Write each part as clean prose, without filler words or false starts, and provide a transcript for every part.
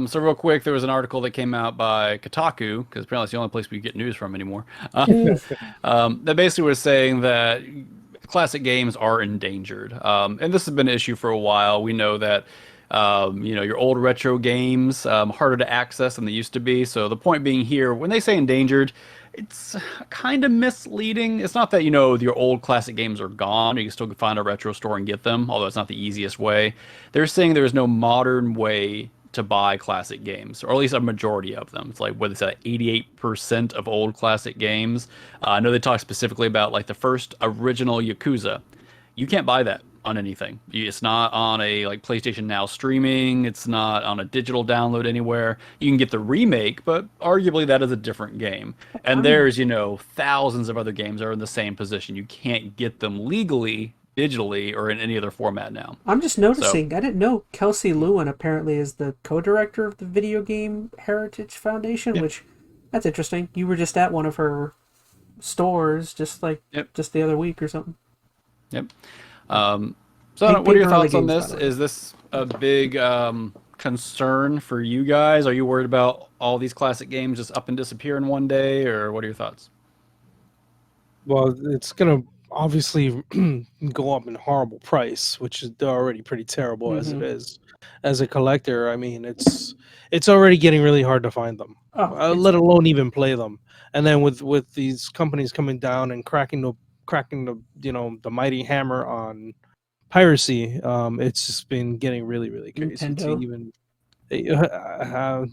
So real quick, there was an article that came out by Kotaku, because apparently it's the only place we get news from anymore. Mm. That basically was saying that classic games are endangered. And this has been an issue for a while. We know that, your old retro games, harder to access than they used to be. So the point being here, when they say endangered, it's kind of misleading. It's not that, your old classic games are gone. You can still find a retro store and get them, although it's not the easiest way. They're saying there is no modern way to buy classic games, or at least a majority of them. It's like what is that, 88% of old classic games. I know they talk specifically about like the first original Yakuza. You can't buy that on anything. It's not on a like PlayStation Now streaming. It's not on a digital download anywhere. You can get the remake, but arguably that is a different game. And I'm there's, thousands of other games that are in the same position. You can't get them legally, digitally, or in any other format now. I'm just So, noticing. I didn't know Kelsey Lewin apparently is the co-director of the Video Game Heritage Foundation, yeah, which that's interesting. You were just at one of her stores, yep, just the other week or something. yep. Um, so, Big what are big your girly thoughts on games, by this? the way. Is this a big concern for you guys? Are you worried about all these classic games just up and disappearing one day, or what are your thoughts? Well, it's gonna obviously go up in horrible price, which is already pretty terrible as it Mm-hmm. is. As a collector, I mean, it's already getting really hard to find them, Oh, it's let alone even play them. And then with these companies coming down and cracking the the mighty hammer on piracy, it's just been getting really really crazy to Nintendo. even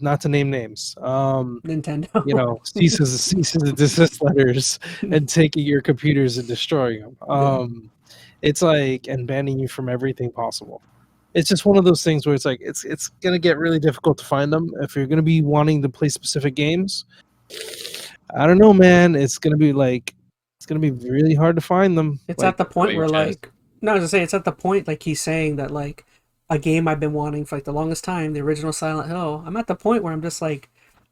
not to name names. Nintendo. Ceases and desist letters and taking your computers and destroying them. Yeah. It's like and banning you from everything possible. It's just one of those things where it's like it's gonna get really difficult to find them if you're gonna be wanting to play specific games. I don't know, man. It's gonna be really hard to find them. It's Like at the How about point you, where Chaz? like no, I was gonna say it's at the point like he's saying that like a game I've been wanting for like the longest time, the original Silent Hill. I'm at the point where I'm just like,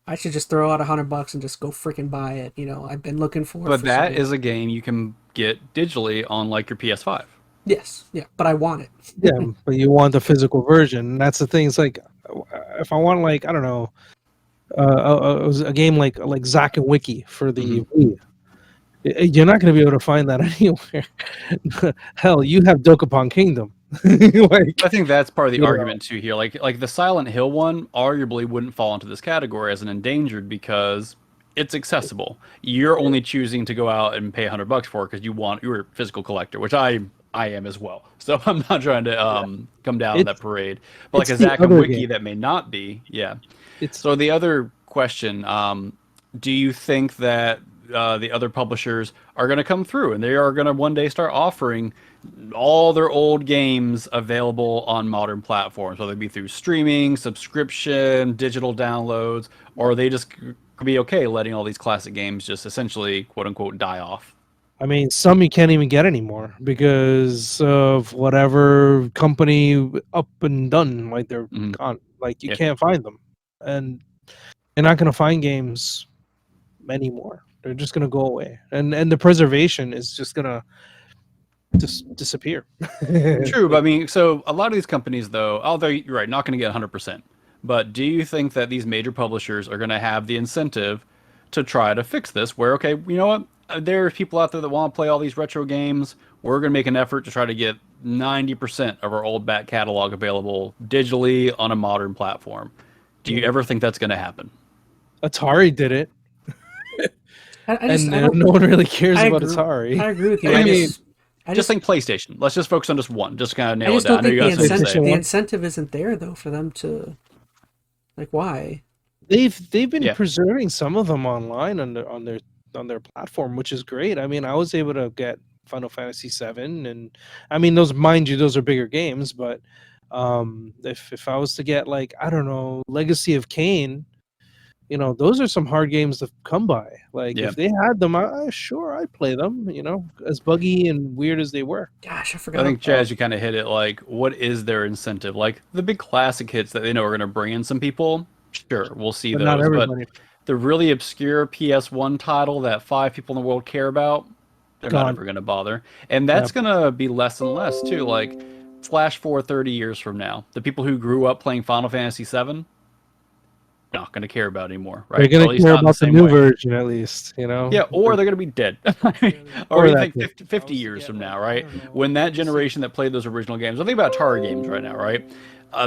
I should just throw out $100 and just go freaking buy it. I've been looking for it But for so that long. is a game you can get digitally on like your PS5. Yes, yeah, but I want yeah, it. but you want the physical version. And that's the thing. It's like if I want like I don't know a game like Zack and Wiki for Hmm. the Wii. You're not going to be able to find that anywhere. Hell, you have Dokapon Kingdom. I like, think that's part of the you know, argument too here. Like the Silent Hill one arguably wouldn't fall into this category as an endangered because it's accessible. You're only choosing to go out and pay $100 for it because you're a physical collector, which I am as well. So I'm not trying to yeah. come down on that It's parade. But like it's a the Zack and other Wiki game. that may not be, yeah. It's So the other question, do you think that the other publishers are going to come through and they are going to one day start offering all their old games available on modern platforms, whether it be through streaming, subscription, digital downloads, or are they just be okay letting all these classic games just essentially quote unquote die off? I mean, some you can't even get anymore because of whatever company up and done. Like they're Mhm. gone. Like you Yeah, can't find them, and you're not going to find games anymore. They're just going to go away, and the preservation is just going to just disappear. true. But I mean, so a lot of these companies, though, although you're right, not going to get 100%. But do you think that these major publishers are going to have the incentive to try to fix this? Where, okay, you know what? There's people out there that want to play all these retro games. We're going to make an effort to try to get 90% of our old back catalog available digitally on a modern platform. Do you ever think that's going to happen? Atari did it, I just and I don't no one really cares I about agree Atari. I agree with I you. mean, I okay, just I just just think PlayStation. Let's just focus on just one. Just kind of I nail it just down. don't I know think you got something to say. PlayStation the One. incentive isn't there though for them to like why? They've been Yeah. preserving some of them online on their platform, which is great. I mean, I was able to get Final Fantasy VII, and I mean, those mind you, those are bigger games, but if I was to get like I don't know Legacy of Kain, those are some hard games to come by. Like Yeah. if they had them, sure I'd play them. As buggy and weird as they were. Gosh, I I forgot. think Chaz, you kind of hit it. Like, what is their incentive? Like the big classic hits that they know are going to bring in some people. Sure, we'll see But not those. But everybody. the really obscure PS1 title that five people in the world care about, they're not Gone. ever going to bother. And Yeah. that's going to be less and less too. Like, flash forward 30 years from now, the people who grew up playing Final Fantasy VII, not going to care about anymore, They're right? Or gonna at least care not in the about the same new way. version at least, you know. Yeah, or they're going to be dead. Or Or you that think too. 50 years from now, right? I don't know. When that Just- generation that played those original games, I think about Atari games right now, right?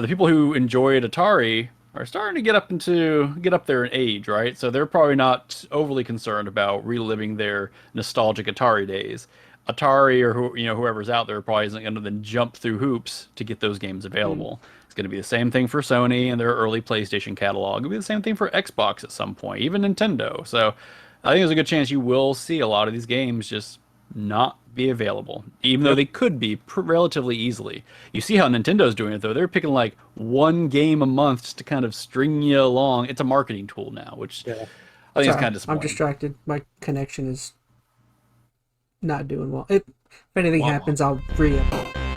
The people who enjoyed Atari are starting to get up there in age, right? So they're probably not overly concerned about reliving their nostalgic Atari days. Atari or whoever's out there probably isn't going to then jump through hoops to get those games available. It's going to be the same thing for Sony and their early PlayStation catalog. It'll be the same thing for Xbox at some point, even Nintendo. So I think there's a good chance you will see a lot of these games just not be available, even though Yep. they could be relatively easily. You see how Nintendo's doing it though; they're picking like one game a month just to kind of string you along. It's a marketing tool now, which Yeah. I think is Sorry, kind of I'm disappointing. distracted. My connection is not doing well. If anything Wow. happens, I'll re-up.